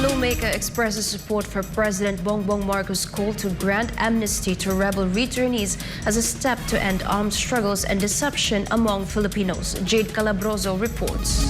lawmaker expresses support for President Bongbong Marcos' call to grant amnesty to rebel returnees as a step to end armed struggles and deception among Filipinos. Jade Calabroso reports.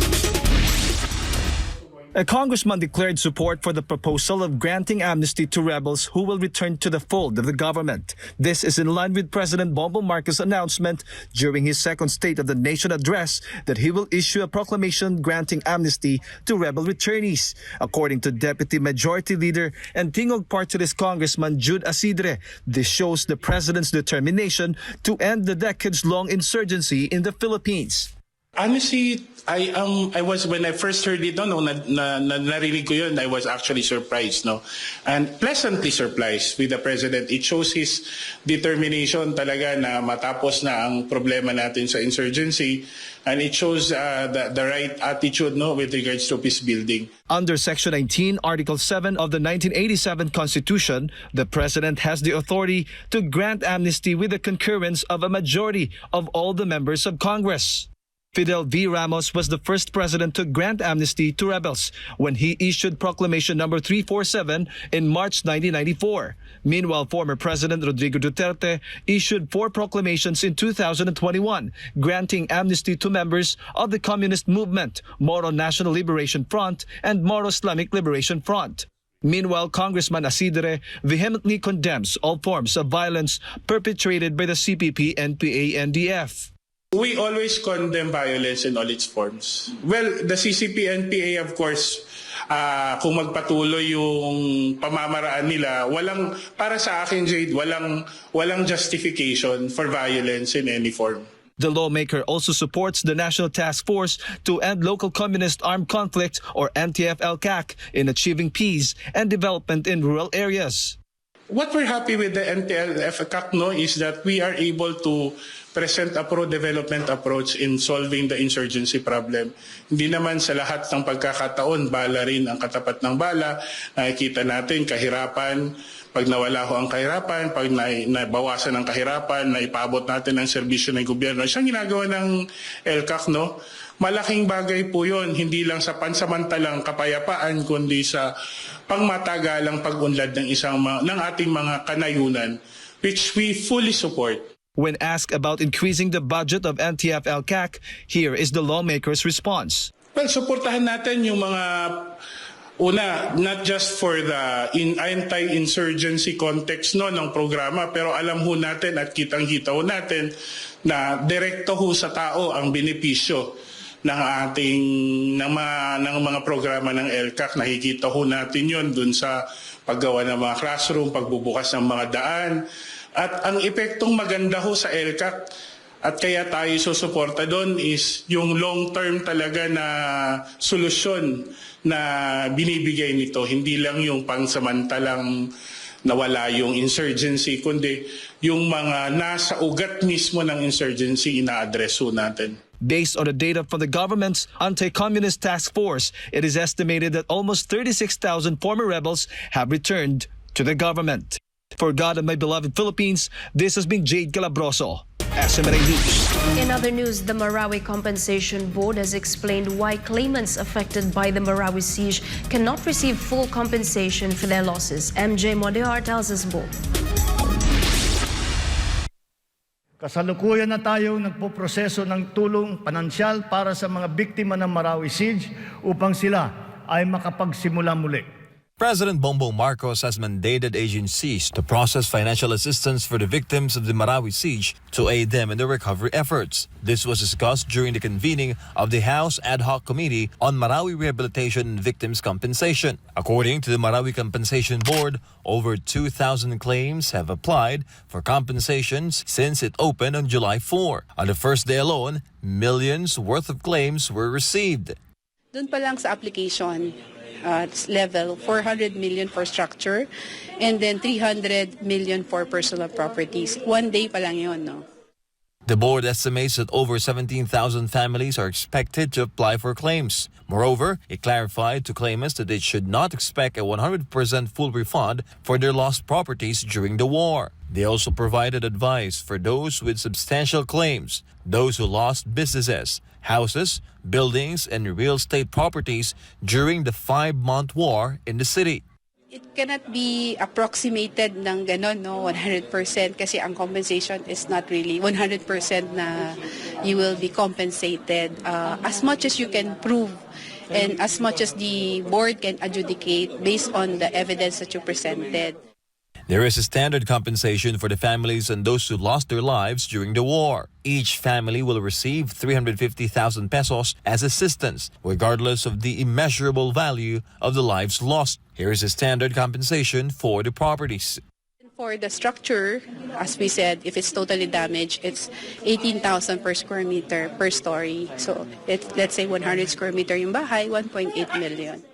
A congressman declared support for the proposal of granting amnesty to rebels who will return to the fold of the government. This is in line with President Bongbong Marcos' announcement during his second State of the Nation address that he will issue a proclamation granting amnesty to rebel returnees. According to Deputy Majority Leader and Tingog Partylist Congressman Jude Asidre, this shows the president's determination to end the decades-long insurgency in the Philippines. Honestly, I was, when I first heard it, narinig ko yun, I was actually surprised, no? And pleasantly surprised with the President. It shows his determination talaga na matapos na ang problema natin sa insurgency, and it shows the right attitude, no, with regards to peace building. Under Section 19, Article 7 of the 1987 Constitution, the President has the authority to grant amnesty with the concurrence of a majority of all the members of Congress. Fidel V. Ramos was the first president to grant amnesty to rebels when he issued Proclamation No. 347 in March 1994. Meanwhile, former President Rodrigo Duterte issued 4 proclamations in 2021, granting amnesty to members of the Communist Movement, Moro National Liberation Front, and Moro Islamic Liberation Front. Meanwhile, Congressman Asidre vehemently condemns all forms of violence perpetrated by the CPP, NPA, NDF. We always condemn violence in all its forms. Well, the CCP-NPA, of course, kung magpatuloy yung pamamaraan nila, para sa akin, Jade, walang justification for violence in any form. The lawmaker also supports the National Task Force to End Local Communist Armed Conflict, or NTF-LCAC, in achieving peace and development in rural areas. What we're happy with the NTF-LCAC, no, is that we are able to present a pro-development approach in solving the insurgency problem. Hindi naman sa lahat ng pagkakataon, bala rin ang katapat ng bala. Nakikita natin kahirapan, pag nawala ho ang kahirapan, pag nabawasan ang kahirapan, naipabot natin ang serbisyo ng gobyerno. Siyang ginagawa ng LCAC, no? Malaking bagay po yun, hindi lang sa pansamantalang kapayapaan, kundi sa pangmatagalang pag-unlad ng ating mga kanayunan, which we fully support. When asked about increasing the budget of NTF-LCAC, here is the lawmaker's response. Well, suportahan natin yung mga, not just for the anti-insurgency context ng programa, pero alam ho natin at kitang-kita ho natin na direkto ho sa tao ang benepisyo ng mga programa ng LCAC. Nakikita ho natin yon dun sa paggawa ng mga classroom, pagbubukas ng mga daan. At ang epektong maganda ho sa LCAC at kaya tayo susuporta doon is yung long-term talaga na solusyon na binibigay nito. Hindi lang yung pangsamantalang nawala yung insurgency, kundi yung mga nasa ugat mismo ng insurgency ina-address ho natin. Based on the data from the government's Anti-Communist Task Force, it is estimated that almost 36,000 former rebels have returned to the government. For God and my beloved Philippines, this has been Jade Calabroso, SMNA News. In other news, the Marawi Compensation Board has explained why claimants affected by the Marawi siege cannot receive full compensation for their losses. MJ Modear tells us more. Kasalukuyan na tayo nagpoproseso ng tulong pinansyal para sa mga biktima ng Marawi siege upang sila ay makapagsimula muli. President Bongbong Marcos has mandated agencies to process financial assistance for the victims of the Marawi siege to aid them in their recovery efforts. This was discussed during the convening of the House Ad Hoc Committee on Marawi Rehabilitation and Victims' Compensation. According to the Marawi Compensation Board, over 2,000 claims have applied for compensations since it opened on July 4. On the first day alone, millions worth of claims were received. Doon pa lang sa application level, 400 million for structure and then 300 million for personal properties. 1 day pa lang yun, no? The board estimates that over 17,000 families are expected to apply for claims. Moreover, it clarified to claimants that they should not expect a 100% full refund for their lost properties during the war. They also provided advice for those with substantial claims, those who lost businesses, houses, buildings, and real estate properties during the 5-month war in the city. It cannot be approximated ng ganon, no, 100% kasi ang compensation is not really 100% na you will be compensated. As much as you can prove and as much as the board can adjudicate based on the evidence that you presented. There is a standard compensation for the families and those who lost their lives during the war. Each family will receive 350,000 pesos as assistance, regardless of the immeasurable value of the lives lost. Here is a standard compensation for the properties. For the structure, as we said, if it's totally damaged, it's 18,000 per square meter per story. So let's say 100 square meter yung bahay, 1.8 million.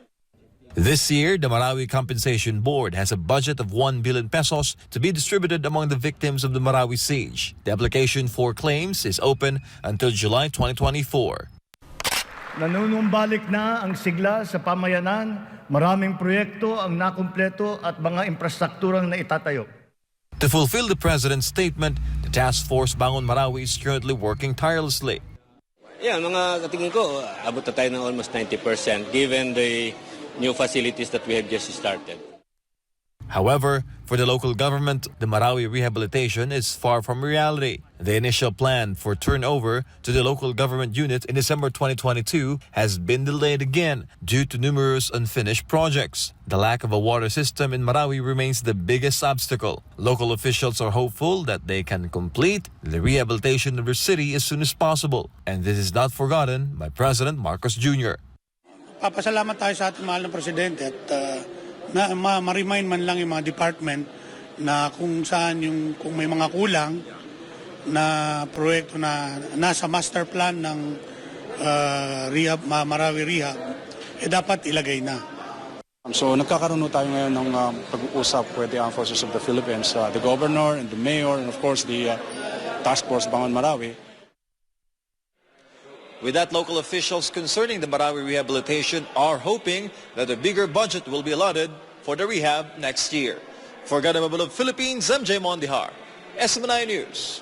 This year, the Marawi Compensation Board has a budget of 1 billion pesos to be distributed among the victims of the Marawi siege. The application for claims is open until July 2024. Nanunumbalik na ang sigla sa pamayanan, maraming proyekto ang nakumpleto at mga infrastrukturang naitatayo. To fulfill the President's statement, the Task Force Bangon Marawi is currently working tirelessly. Yeah, mga katingin ko, abot na tayo ng almost 90% given the new facilities that we have just started. However, for the local government, the Marawi rehabilitation is far from reality. The initial plan for turnover to the local government unit in December 2022 has been delayed again due to numerous unfinished projects. The lack of a water system in Marawi remains the biggest obstacle. Local officials are hopeful that they can complete the rehabilitation of their city as soon as possible. And this is not forgotten by President Marcos Jr. Papasalamat tayo sa ating mahal na Presidente at ma-remind man lang yung mga department na kung saan kung may mga kulang na proyekto na nasa master plan ng Marawi Rehab, dapat ilagay na. So nagkakaroon tayo ngayon ng pag-uusap with the Armed Forces of the Philippines, the Governor and the Mayor and of course the Task Force Bangon Marawi. With that, local officials concerning the Marawi rehabilitation are hoping that a bigger budget will be allotted for the rehab next year. For Ganamabulog Philippines, MJ Mondihar, SMNI News.